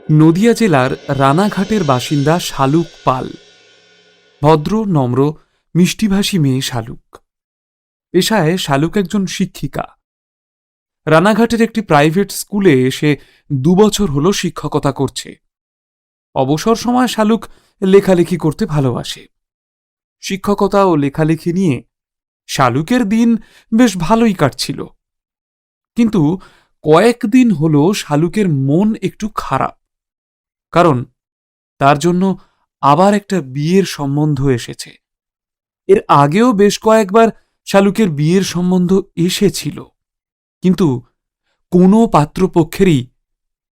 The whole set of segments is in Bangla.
নদিয়া জেলার রানাঘাটের বাসিন্দা শালুক পাল। ভদ্র, নম্র, মিষ্টিভাষী মেয়ে শালুক। পেশায় শালুক একজন শিক্ষিকা। রানাঘাটের একটি প্রাইভেট স্কুলে সে 2 বছর হল শিক্ষকতা করছে। অবসর সময় শালুক লেখালেখি করতে ভালোবাসে। শিক্ষকতা ও লেখালেখি নিয়ে শালুকের দিন বেশ ভালোই কাটছিল, কিন্তু কয়েকদিন হল শালুকের মন একটু খারাপ। কারণ তার জন্য আবার একটা বিয়ের সম্বন্ধ এসেছে। এর আগেও বেশ কয়েকবার শালুকের বিয়ের সম্বন্ধ এসেছিল, কিন্তু কোনো পাত্রপক্ষেরই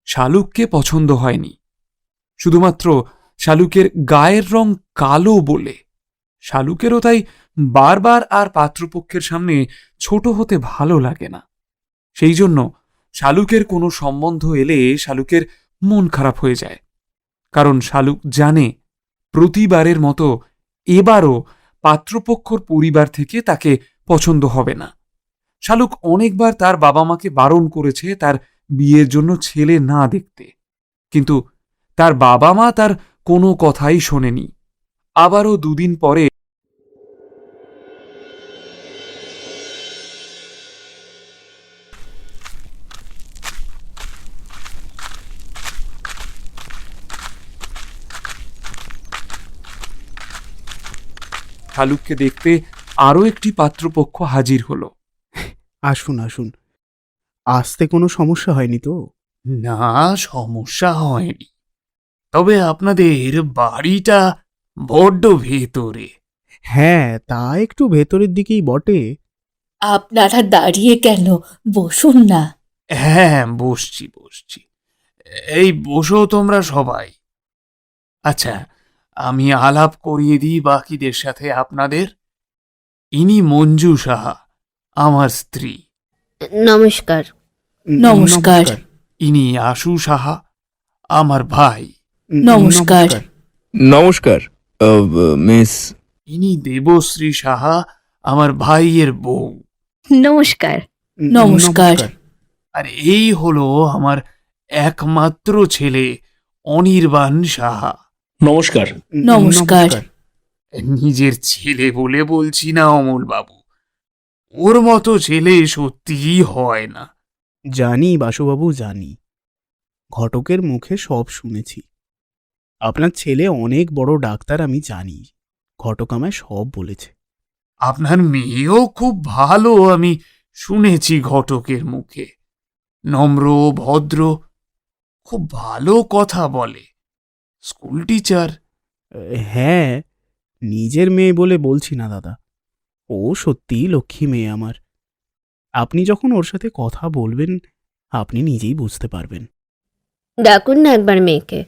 শালুককে পছন্দ হয়নি। শুধুমাত্র শালুকের গায়ের রং কালো বলে শালুকেরও তাই বারবার আর পাত্রপক্ষের সামনে ছোট হতে ভালো লাগে না। সেই জন্য শালুকের কোনো সম্বন্ধ এলে শালুকের মন খারাপ হয়ে যায়। কারণ শালুক জানে প্রতিবারের মতো এবারও পাত্রপক্ষর পরিবার থেকে তাকে পছন্দ হবে না। শালুক অনেকবার তার বাবা মাকে বারণ করেছে তার বিয়ের জন্য ছেলে না দেখতে, কিন্তু তার বাবা মা তার কোনো কথাই শোনেনি। আবারও 2 দিন পরে শালুককে দেখতে আরও একটি পাত্রপক্ষ হাজির হলো। আসুন আসুন, আসতে কোনো সমস্যা হয়নি তো? না, সমস্যা হয়নি। তবে আপনাদের বাড়িটা বড্ড ভেতরে। হ্যাঁ, তা একটু ভেতরের দিকেই বটে। আপনারা দাঁড়িয়ে কেন? বসুন না। হ্যাঁ, বসছি। এই বসো তোমরা সবাই। আচ্ছা, আমি আলাপ করিয়ে দিই বাকিদের সাথে আপনাদের। ইনি মঞ্জু সাহা, আমার স্ত্রী। নমস্কার। নমস্কার। ইনি আশু সাহা, আমার ভাই। নমস্কার। নমস্কার মিস। ইনি দেবশ্রী সাহা, আমার ভাইয়ের বউ। নমস্কার। নমস্কার। আর এই হলো আমার একমাত্র ছেলে অনির্বাণ সাহা। নমস্কার। নমস্কার। নিজের ছেলে বলে বলছি না অমল বাবু, ওর মতো ছেলে সত্যিই হয় না। জানি বাসুবাবু, জানি। ঘটকের মুখে সব শুনেছি। আপনার ছেলে অনেক বড় ডাক্তার, আমি জানি। ঘটক আমায় সব বলেছে। আপনার মেয়েও খুব ভালো, আমি শুনেছি ঘটকের মুখে। নম্র, ভদ্র, খুব ভালো কথা বলে। School teacher. হ্যাঁ, নিজের মেয়ে বলে বলছি না দাদা। ও সত্যিই লক্ষ্মী মেয়ে আমার। আপনি যখন ওর সাথে কথা বলবেন, আপনি নিজেই বুঝতে পারবেন। ডাকুন না একবার মেয়েকে।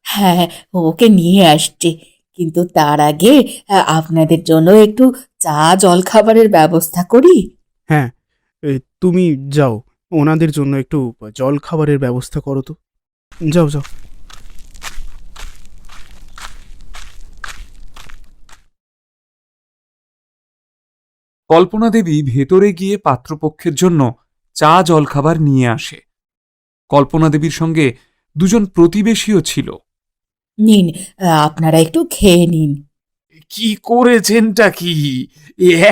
হ্যাঁ, ওকে নিয়ে আসছি, কিন্তু তার আগে আপনাদের জন্য একটু চা জল খাবারের ব্যবস্থা করি। হ্যাঁ, তুমি যাও, ওনাদের জন্য একটু জল খাবারের ব্যবস্থা করো তো। যাও যাও। কল্পনা দেবী ভেতরে গিয়ে পাত্রপক্ষের জন্য চা জলখাবার নিয়ে আসে। কল্পনা দেবীর সঙ্গে 2 জন প্রতিবেশীও ছিল। নিন, আপনারা একটু খেয়ে নিন। কি করেছেনটা কি?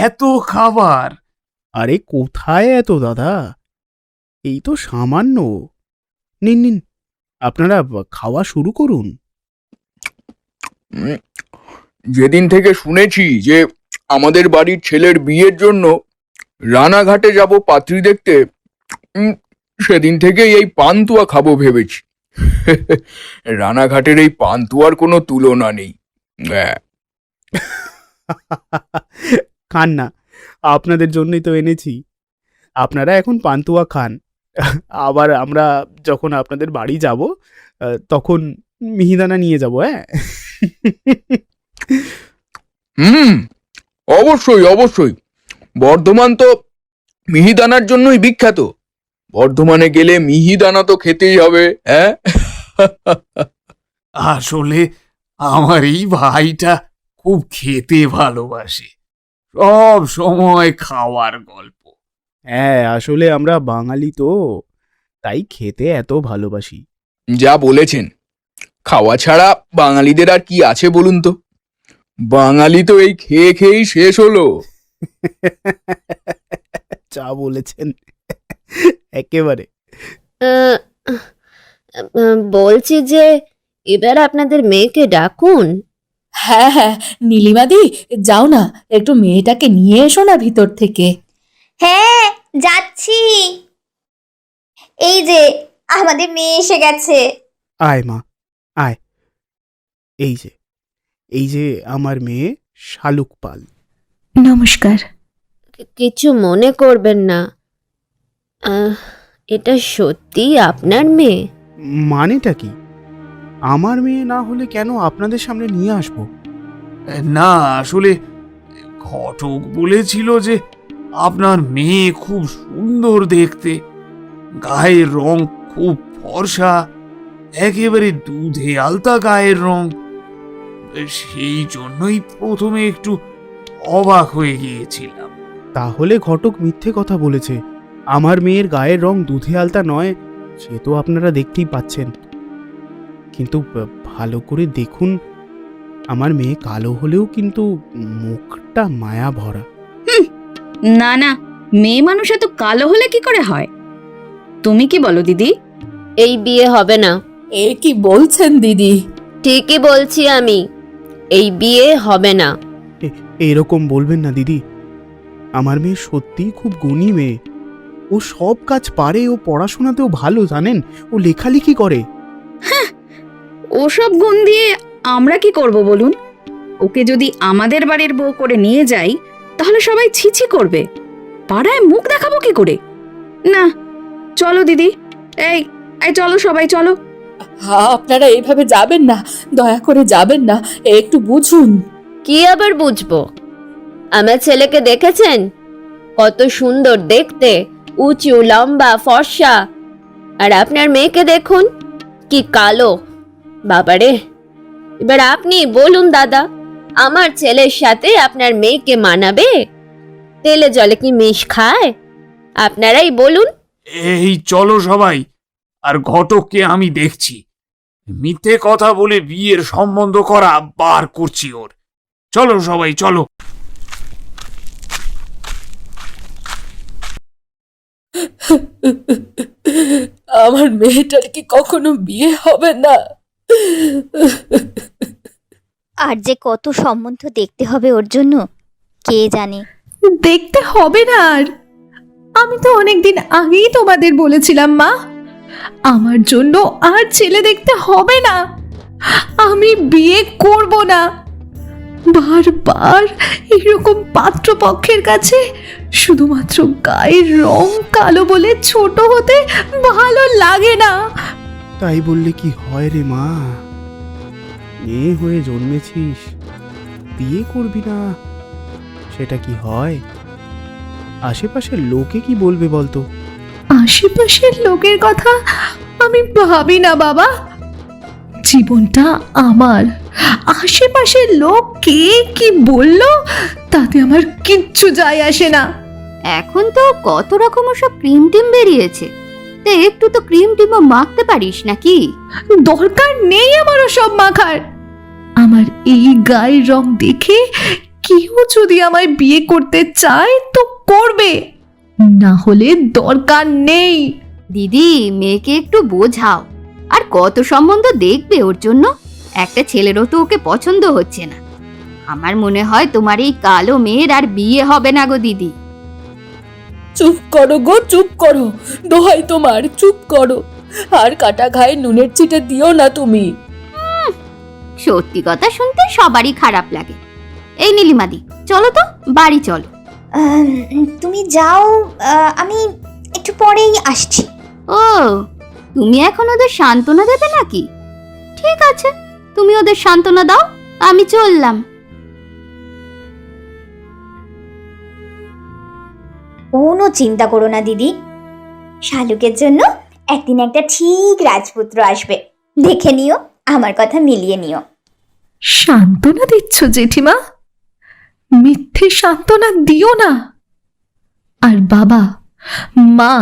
এত খাবার! আরে কোথায় এত দাদা, এই তো সামান্য। নিন নিন, আপনারা খাওয়া শুরু করুন। যেদিন থেকে শুনেছি যে আমাদের বাড়ির ছেলের বিয়ের জন্য রানাঘাটে যাব পাত্রী দেখতে, সেদিন থেকেই এই পান্তুয়া খাবো ভেবেছি। রানাঘাটের এই পান্তুয়ার কোনো তুলনা নেই। হ্যাঁ। খান না, আপনাদের জন্যই তো এনেছি। আপনারা এখন পান্তুয়া খান। আবার আমরা যখন আপনাদের বাড়ি যাব, তখন মিহিদানা নিয়ে যাব। হ্যাঁ। অবশ্যই। বর্ধমান তো মিহিদানার জন্যই বিখ্যাত। বর্ধমানে গেলে মিহিদানা তো খেতেই হবে। হ্যাঁ। আসলে আমার এই ভাইটা খুব খেতে ভালোবাসে, সব সময় খাওয়ার গল্প। হ্যাঁ, আসলে আমরা বাঙালি তো, তাই খেতে এত ভালোবাসি। যা বলেছেন, খাওয়া ছাড়া বাঙালিদের আর কি আছে বলুন তো? বাঙালি তো এই খেয়ে খেয়েই শেষ হলো। যা বলেছেন, একেবারে। আহ, বলছি যে এবার আপনাদের মেয়েকে ডাকুন। হ্যাঁ হ্যাঁ, নীলিমাদি, যাও না, একটু মেয়েটাকে নিয়ে এসো না ভিতর থেকে। হ্যাঁ, যাচ্ছি। এই যে আমাদের মেয়ে এসে গেছে। আয় মা, আয়। এই যে আমার মেয়ে শালুক পাল। নমস্কার। কিছু মনে করবেন না, এটা সত্যি আপনার মেয়ে? মানেটা কি? আমার মেয়ে না হলে কেন আপনাদের সামনে নিয়ে আসবো? না, আসলে ঘটক বলেছিল যে আপনার মেয়ে খুব সুন্দর দেখতে, গায়ের রং খুব ফর্সা, একেবারে দুধে আলতা গায়ের রং। সেই জন্যই প্রথমে একটু অবাক হয়ে গিয়েছিলাম। তাহলে ঘটক মিথ্যে কথা বলেছে। আমার মেয়ের গায়ের রং দুধে আলতা নয়, সে তো আপনারা দেখতেই পাচ্ছেন। কিন্তু ভালো করে দেখুন, আমার মেয়ে কালো হলেও কিন্তু মুখটা মায়া ভরা। না না, মেয়ে মানুষ এত কালো হলে কি করে হয়? তুমি কি বলো দিদি? এই বিয়ে হবে না। এ কি বলছেন দিদি? ঠিকই বলছি আমি, এই বিয়ে হবে না। এরকম বলবেন না দিদি। আমার মেয়ে সত্যিই খুব গুণী মেয়ে। ও সব কাজ পারে, ও পড়াশোনাতেও ভালো, জানেন, ও লেখালেখি করে। ওসব গুণ দিয়ে আমরা কি করব বলুন? ওকে যদি আমাদের বাড়ির বউ করে নিয়ে যাই তাহলে সবাই ছিছি করবে, পাড়ায় মুখ দেখাবো কি করে? না, চলো দিদি, এই এই চলো, সবাই চলো। আপনারা এইভাবে যাবেন না, দয়া করে যাবেন না, একটু বুঝুন। কি আবার বুঝবো? আমার ছেলেকে দেখেছেন? কত সুন্দর দেখতে, উঁচু লম্বা ফর্সা। আর আপনার মেয়েকে দেখুন, কি কালো। বাবারে, এবার আপনি বলুন দাদা, আমার ছেলের সাথে আপনার মেয়েকে মানাবে? তেলে জলে কি মিশ খায়? আপনারাই বলুন। এই চলো সবাই, আর ঘটককে আমি দেখছি। মিথ্যে কথা বলে বিয়ের সম্বন্ধ করা বার করছি ওর। চলো সবাই, চলো। আমার মেয়েটার কি কখনো বিয়ে হবে না? আর যে কত সম্বন্ধ দেখতে হবে ওর জন্য, কে জানে। দেখতে হবে না আর। আমি তো অনেকদিন আগেই তোমাদের বলেছিলাম মা, আমার জন্য আর ছেলে দেখতে হবে না, আমি বিয়ে করব না। বারবার এরকম পাত্রপক্ষের কাছে শুধুমাত্র গায়ের রং কালো বলে ছোট হতে ভালো লাগে না। তাই বললে কি হয় রে মা? মেয়ে হয়ে জন্মেছিস, বিয়ে করবি না, সেটা কি হয়? আশেপাশের লোকে কি বলবে বলতো? আশেপাশের লোকের কথা আমি ভাবি না বাবা, জীবনটা আমার। আশেপাশের লোক কে কি বললো তাতে আমার কিচ্ছু যায় আসে না। এখন তো কত রকম সব ক্রিম টিম বেরিয়েছে, তা একটু তো ক্রিম টিমও মাখতে পারিস নাকি? দরকার নেই আমার সব মাখার। আমার এই গায়ের রং দেখে কেউ যদি আমায় বিয়ে করতে চায় তো করবে, না হলে দরকার নেই। দিদি, মেয়েকে একটু বোঝাও। আর কত সম্বন্ধ দেখবে ওর জন্য? একটা ছেলেরও তো ওকে পছন্দ হচ্ছে না। আমার মনে হয় তোমার এই কালো মেয়ের আর বিয়ে হবে না গো দিদি। চুপ করো গো, চুপ করো, দোহাই তোমার, চুপ করো। আর কাটা ঘায়ে নুনের ছিটে দিও না তুমি। সত্যি কথা শুনতে সবারই খারাপ লাগে। এই নীলিমাদি, চলো তো, বাড়ি চলো। তুমি যাও, আমি একটু পরেই আসছি। ও, তুমি এখন ওদের সান্ত্বনা দেবে নাকি? ঠিক আছে, তুমি ওদের সান্ত্বনা দাও, আমি চললাম। কোনো চিন্তা করো না দিদি, শালুকের জন্য একদিন একটা ঠিক রাজপুত্র আসবে, দেখে নিও, আমার কথা মিলিয়ে নিও। সান্ত্বনা দিচ্ছ জেঠিমা? মিথ্যে সান্ত্বনা দিও না। আর বাবা, মা,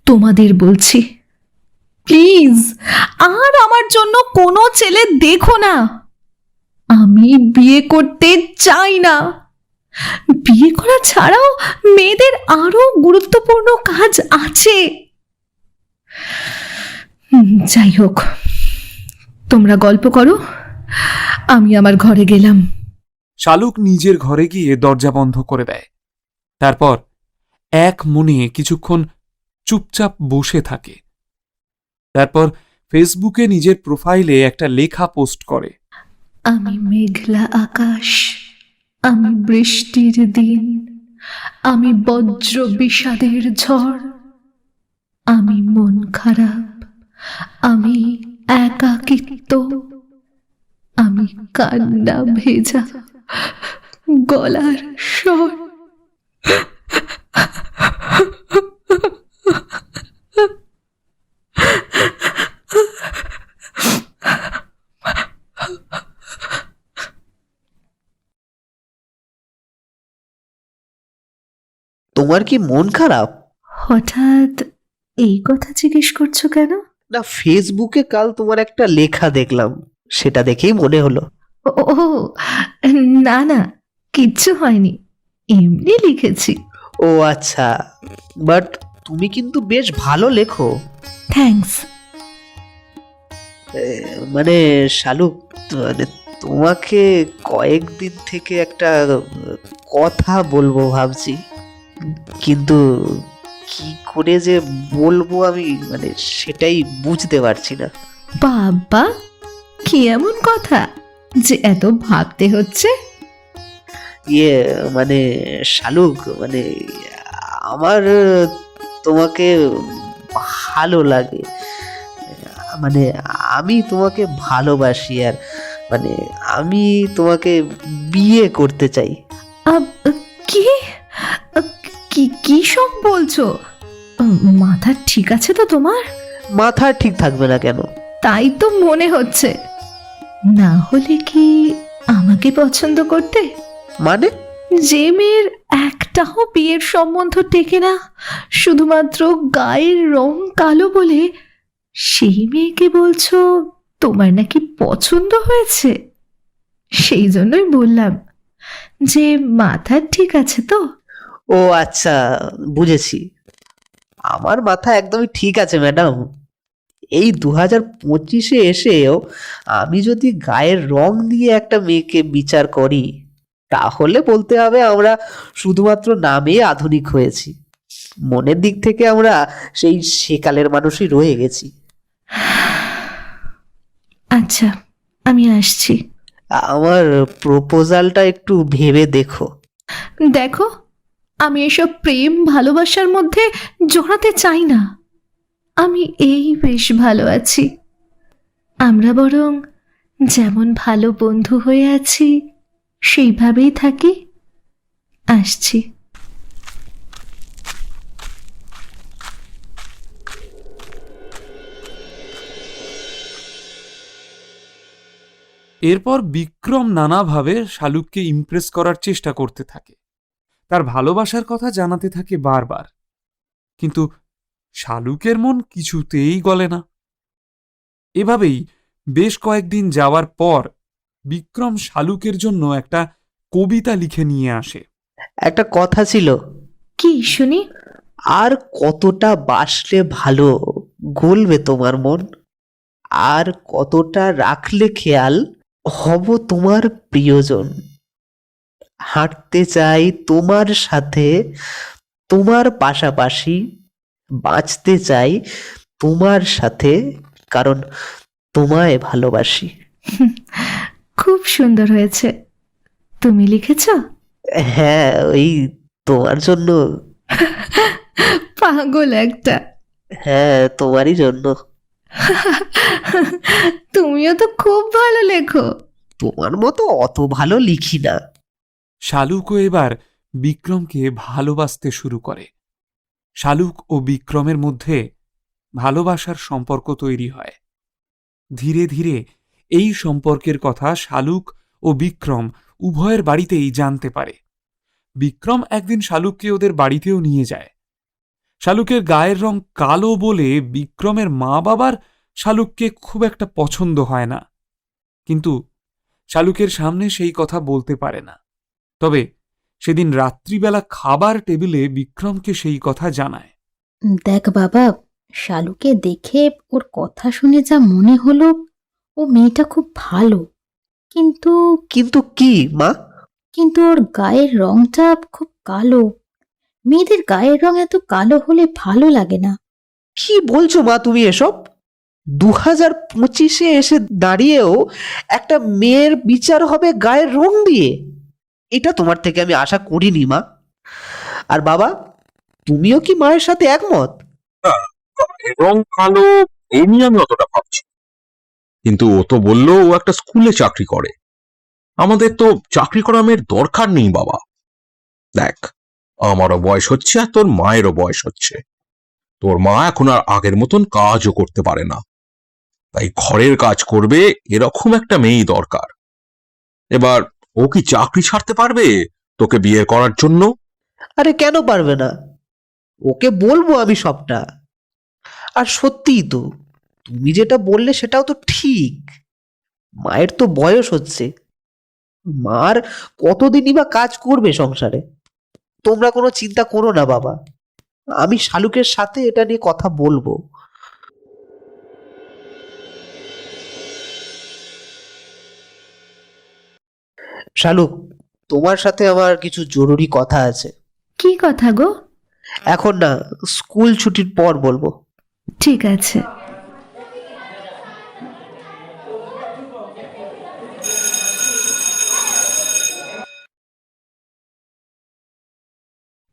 তোমাদের বলছি, প্লিজ আর আমার জন্য কোনো ছেলে দেখো না। আমি বিয়ে করতে চাই না। বিয়ে করা ছাড়াও মেয়েদের আরো গুরুত্বপূর্ণ কাজ আছে। যাই হোক, তোমরা গল্প করো, আমি আমার ঘরে গেলাম। শালুক নিজের ঘরে গিয়ে দরজা বন্ধ করে দেয়। তারপর এক মনে কিছুক্ষণ চুপচাপ বসে থাকে। তারপর ফেসবুকে নিজের প্রোফাইলে একটা লেখা পোস্ট করে। আমি মেঘলা আকাশ, আমি বৃষ্টির দিন, আমি বজ্র বিষাদের ঝড়, আমি মন খারাপ, আমি একাকিত্ব, আমি কান্না ভেজা গলার স্বর। তোমার কি মন খারাপ? হঠাৎ এই কথা জিজ্ঞেস করছো কেন? না, ফেসবুকে কাল তোমার একটা লেখা দেখলাম, সেটা দেখেই মনে হলো। ও না না, কিচ্ছু হয়নি, এমনি লিখেছি। ও আচ্ছা, বাট তুমি কিন্তু বেশ ভালো লেখো। থ্যাঙ্কস। মানে শালুক, মানে তোমাকে কয়েকদিন থেকে একটা কথা বলবো ভাবছি, কিন্তু কি করে যে বলবো আমি মানে সেটাই বুঝতে পারছি না। বাবা, কি এমন কথা যে এত ভাবতে হচ্ছে? ইয়ে মানে শালুক, মানে আমার তোমাকে ভালো লাগে, মানে আমি তোমাকে ভালোবাসি, আর মানে আমি তোমাকে বিয়ে করতে চাই। আব, কি কি কি সব বলছো? মাথা ঠিক আছে তো তোমার? মাথা ঠিক থাকবে না কেন? তাই তো মনে হচ্ছে। না হলে কি আমাকে পছন্দ করতে? মানে যে মেয়ের একটাও বিয়ের সম্বন্ধ টেকে না শুধুমাত্র গায়ের রং কালো বলে, সেই মেয়েকে বলছো তোমার নাকি পছন্দ হয়েছে? সেই জন্যই বললাম যে মাথা ঠিক আছে তো। ও আচ্ছা, বুঝেছি। আমার মাথা একদমই ঠিক আছে ম্যাডাম। এই 2025-এ এসেও আমি যদি গায়ের রং দিয়ে একটা মেয়েকে বিচার করি, তাহলে বলতে হবে আমরা শুধুমাত্র নামে আধুনিক হয়েছি, মনের দিক থেকে আমরা সেই সেকালের মানুষই রয়ে গেছি। আচ্ছা, আমি আসছি। আমার প্রপোজালটা একটু ভেবে দেখো। দেখো, আমি এসব প্রেম ভালোবাসার মধ্যে জড়াতে চাই না। আমি এই বেশ ভালো আছি। আমরা বরং যেমন ভালো বন্ধু হয়ে আছি সেইভাবেই থাকি। আসছি। এরপর বিক্রম নানাভাবে শালুককে ইমপ্রেস করার চেষ্টা করতে থাকে, তার ভালোবাসার কথা জানাতে থাকে বারবার, কিন্তু শালুকের মন কিছুতেই গলে না। এভাবেই বেশ কয়েকদিন যাওয়ার পর বিক্রম শালুকের জন্য একটা কবিতা লিখে নিয়ে আসে। একটা কথা ছিল, কি শুনি? আর কতটা বাসলে ভালো গলবে তোমার মন, আর কতটা রাখলে খেয়াল হব তোমার প্রিয়জন, হাঁটতে চাই তোমার সাথে তোমার পাশাপাশি, বাঁচতে চাই তোমার সাথে, কারণ তোমায় ভালোবাসি। খুব সুন্দর হয়েছে। তুমি লিখেছ? হ্যাঁ, ওই তোমার জন্য। পাগল একটা। হ্যাঁ, তোমারই জন্য। তুমিও তো খুব ভালো লেখো। তোমার মতো অত ভালো লিখি না। শালুকও এবার বিক্রমকে ভালোবাসতে শুরু করে। শালুক ও বিক্রমের মধ্যে ভালোবাসার সম্পর্ক তৈরি হয়। ধীরে ধীরে এই সম্পর্কের কথা শালুক ও বিক্রম উভয়ের বাড়িতেই জানতে পারে। বিক্রম একদিন শালুককে ওদের বাড়িতেও নিয়ে যায়। শালুকের গায়ের রং কালো বলে বিক্রমের মা বাবার শালুককে খুব একটা পছন্দ হয় না, কিন্তু শালুকের সামনে সেই কথা বলতে পারে না। তবে সেদিন রাত্রিবেলা খাবার টেবিলে বিক্রমকে সেই কথা জানায়। দেখ বাবা, শালুকে দেখে ওর কথা শুনে যা মনে হলো, ও মেয়েটা খুব ভালো, কিন্তু কিন্তু কি মা? কিন্তু ওর গায়ের রংটা খুব কালো। মেয়েদের গায়ের রং এত কালো হলে ভালো লাগে না। কি বলছো মা তুমি এসব? 2025-এ এসে দাঁড়িয়েও একটা মেয়ের বিচার হবে গায়ের রং দিয়ে? এটা তোমার থেকে আমি আশা করিনি মা। আর বাবা, তুমিও কি মায়ের সাথে একমত? রং কালো এই নিয়ে আমি অতটা ভাবছি, কিন্তু ও তো বললো ও একটা স্কুলে চাকরি করে। আমাদের তো চাকরি করা মেয়ের দরকার নেই বাবা। দেখ, আমারও বয়স হচ্ছে আর তোর মায়েরও বয়স হচ্ছে। তোর মা এখন আর আগের মতন কাজও করতে পারে না, তাই ঘরের কাজ করবে এরকম একটা মেয়েই দরকার। এবার ও কি চাকরি ছাড়তে পারবে তোকে বিয়ে করার জন্য? আরে কেন পারবে না? ওকে বলবো আমি সবটা। আর সত্যিই তো, তুমি যেটা বললে সেটাও তো ঠিক। মায়ের তো বয়স হচ্ছে, মার কতদিনই বা কাজ করবে সংসারে। তোমরা কোনো চিন্তা করো না বাবা, আমি শালুকের সাথে এটা নিয়ে কথা বলবো। শালুক, তোমার সাথে আমার কিছু জরুরি কথা আছে। কি কথা গো? এখন না, স্কুল ছুটির পর বলবো। ঠিক আছে।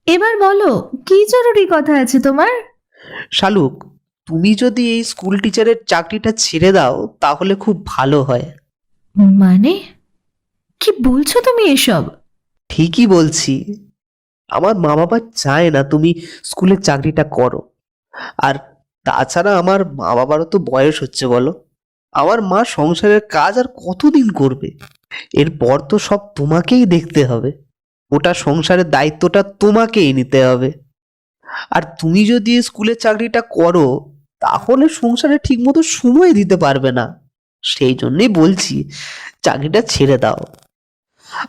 এবার বলো, কি জরুরি কথা আছে তোমার? শালুক, তুমি যদি এই স্কুল টিচারের চাকরিটা ছেড়ে দাও তাহলে খুব ভালো হয়। মানে কি বলছো তুমি এসব? ঠিকই বলছি। আমার মা বাবা চায় না তুমি স্কুলের চাকরিটা করো। আর তাছাড়া আমার মা বাবারও তো বয়স হচ্ছে, বলো। আমার মা সংসারের কাজ আর কতদিন করবে? এরপর তো সব তোমাকেই দেখতে হবে। ওটা সংসারের দায়িত্বটা তোমাকেই নিতে হবে। আর তুমি যদি স্কুলের চাকরিটা করো তাহলে সংসারে ঠিকমতো সময় দিতে পারবে না। সেই জন্যই বলছি চাকরিটা ছেড়ে দাও।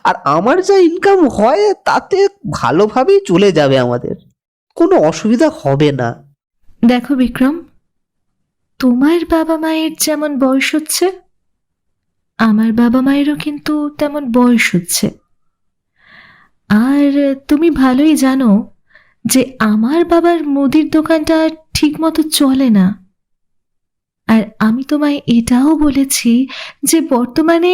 আর আমার যা ইনকাম হয় তাতে ভালোভাবেই চলে যাবে, আমাদের কোনো অসুবিধা হবে না। দেখো বিক্রম, তোমার বাবা মায়ের যেমন বয়স হচ্ছে, আমার বাবা মায়েরও কিন্তু তেমন বয়স হচ্ছে। আর তুমি ভালোই জানো যে আমার বাবার মুদির দোকানটা ঠিক মতো চলে না। আর আমি তোমায় এটাও বলেছি যে বর্তমানে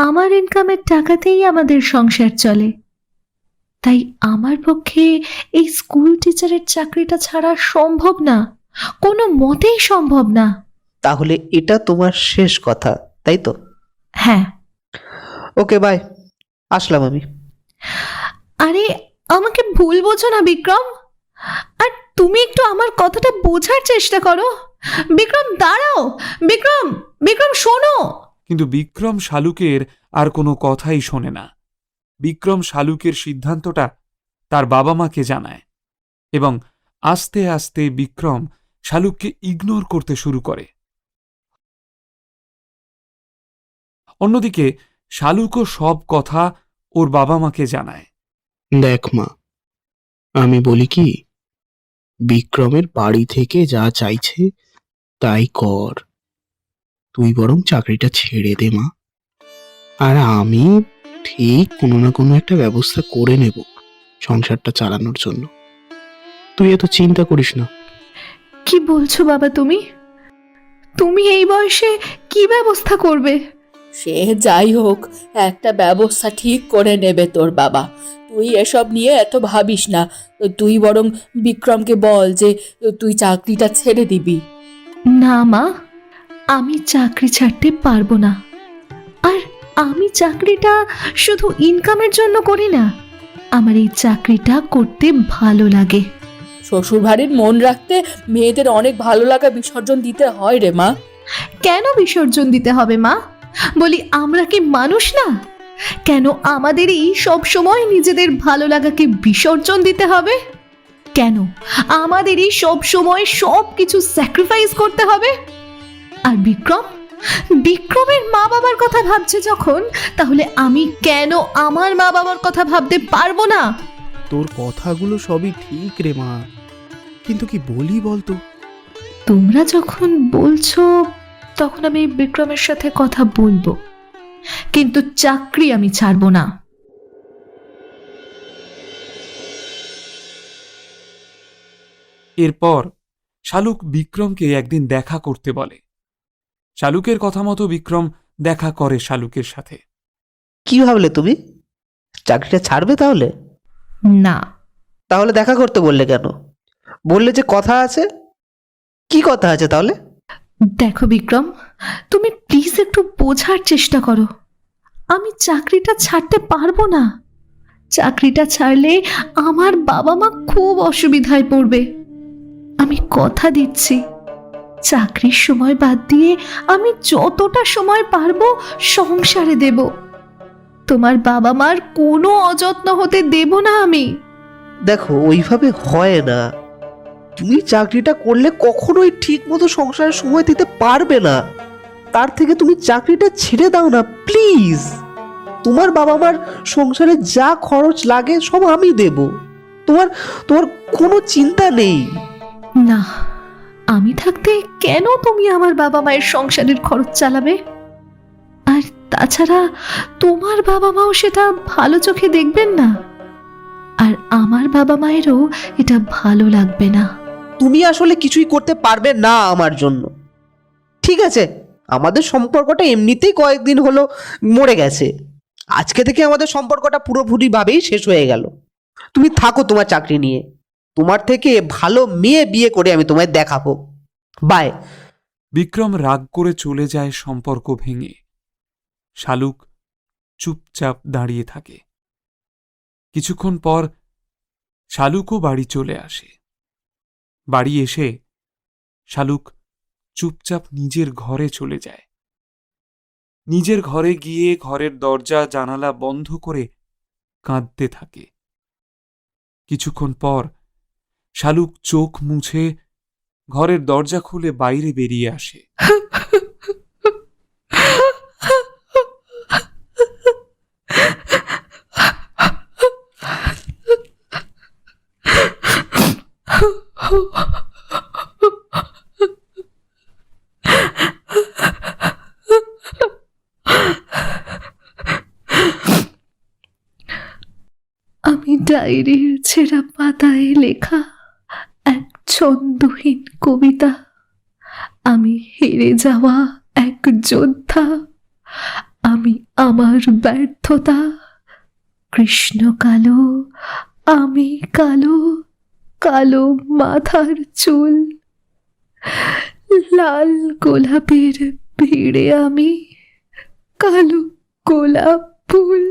আমার ইনকামের টাকাতেই আমাদের সংসার চলে। তাই আমার পক্ষে এই স্কুল টিচারের চাকরিটা ছাড়া সম্ভব না, কোনো মতেই সম্ভব না। তাহলে এটা তোমার শেষ কথা, তাই তো? হ্যাঁ। ওকে, বাই, আসলাম আমি। আরে আমাকে ভুল বোঝো না বিক্রম, আর তুমি একটু আমার কথাটা বোঝার চেষ্টা করো। বিক্রম দাঁড়াও, বিক্রম, বিক্রম শোনো। কিন্তু বিক্রম শালুকের আর কোনো কথাই শোনে না। বিক্রম শালুকের সিদ্ধান্তটা তার বাবা মাকে জানায় এবং আস্তে আস্তে বিক্রম শালুককে ইগনোর করতে শুরু করে। অন্যদিকে শালুকও সব কথা ওর বাবা মাকে জানায়। দেখ মা, আমি বলি কি, বিক্রমের বাড়ি থেকে যা চাইছে তাই কর। তুই বরং চাকরিটা ছেড়ে দে মা। আর আমি ঠিক কোনো না কোনো একটা ব্যবস্থা করে নেব সংসারটা চালানোর জন্য। তুই এত চিন্তা করিস না। কি বলছো বাবা তুমি? তুমি এই বয়সে কি ব্যবস্থা করবে? সে যাই হোক, একটা ব্যবস্থা ঠিক করে নেবে তোর বাবা। তুই এসব নিয়ে এত ভাবিস না। তুই বরং বিক্রমকে বল যে তুই চাকরিটা ছেড়ে দিবি। না মা, আমি চাকরি ছাড়তে পারবো না। আর আমি চাকরিটা শুধু ইনকামের জন্য করি না, আমার এই চাকরিটা করতে ভালো লাগে। শ্বশুর বাড়ির মন রাখতে মেয়েদের অনেক ভালো লাগা বিসর্জন দিতে হয় রে মা। কেন বিসর্জন দিতে হবে মা? বলি আমরা কি মানুষ না? কেন আমাদেরই সব সময় নিজেদের ভালো লাগাকে বিসর্জন দিতে হবে? কেন আমাদেরই সব সময় সব কিছু স্যাক্রিফাইস করতে হবে? আর বিক্রমের মা বাবার কথা ভাবছে যখন, তাহলে আমি কেন আমার মা বাবার কথা ভাবতে পারবো না? তোর কথাগুলো সবই ঠিক রে মা, কিন্তু কি বলি বলতো? তোমরা যখন বলছো তখন আমি বিক্রমের সাথে কথা বলবো, কিন্তু চাকরি আমি ছাড়বো না। এরপর শালুক বিক্রমকে একদিন দেখা করতে বলে। শালুকের কথা মতো বিক্রম দেখা করে শালুকের সাথে। কি ভাবলে তুমি? চাকরিটা ছাড়বে তাহলে? না। তাহলে দেখা করতে বললে কেন? বললে যে কথা আছে। কি কথা আছে তাহলে? দেখো বিক্রম, তুমি প্লিজ একটু বোঝার চেষ্টা করো। আমি চাকরিটা ছাড়তে পারবো না। চাকরিটা ছাড়লে আমার বাবা মা খুব অসুবিধায় পড়বে। আমি কথা দিচ্ছি, চাকরির সময় বাদ দিয়ে আমি যতটা সময় পারবো সংসারে দেব। তোমার বাবা মার কোনো অযত্ন হতে দেব না আমি। দেখো, ওইভাবে হয় না। তুমি চাকরিটা করলে কখনোই ঠিক মতো সংসারে সময় দিতে পারবে না। তার থেকে তুমি চাকরিটা ছেড়ে দাও না প্লিজ। তোমার বাবা মার সংসারে যা খরচ লাগে সব আমি দেব। তোমার তোমার কোনো চিন্তা নেই। না, আমি থাকতে কেন তুমি আমার বাবা মায়ের সংসারের খরচ চালাবে? আর তাছাড়া তোমার বাবা মাও সেটা ভালো চোখে দেখবেন না, আর আমার বাবা মায়েরও এটা ভালো লাগবে না। তুমি আসলে কিছুই করতে পারবে না আমার জন্য। ঠিক আছে, আমাদের সম্পর্কটা এমনিতেই কয়েকদিন হলো মরে গেছে। আজকে থেকে আমাদের সম্পর্কটা পুরোপুরিভাবেই শেষ হয়ে গেল। তুমি থাকো তোমার চাকরি নিয়ে। তোমার থেকে ভালো মেয়ে বিয়ে করে আমি তোমায় দেখাবো। বাই। বিক্রম রাগ করে চলে যায় সম্পর্ক ভেঙে। শালুক চুপচাপ দাঁড়িয়ে থাকে। কিছুক্ষণ পর শালুকও বাড়ি চলে আসে। বাড়ি এসে শালুক চুপচাপ নিজের ঘরে চলে যায়। নিজের ঘরে গিয়ে ঘরের দরজা জানালা বন্ধ করে কাঁদতে থাকে। কিছুক্ষণ পর শালুক চোখ মুছে ঘরের দরজা খুলে বাইরে বেরিয়ে আসে। আমি ডায়েরির ছেঁড়া পাতায় লেখা এক ছন্দহীন কবিতা। আমি হেরে যাওয়া এক যোদ্ধা। আমি আমার ব্যর্থতা। কৃষ্ণ কালো, আমি কালো, কালো মাথার চুল। লাল গোলাপের ভিড়ে আমি কালো গোলাপ ফুল।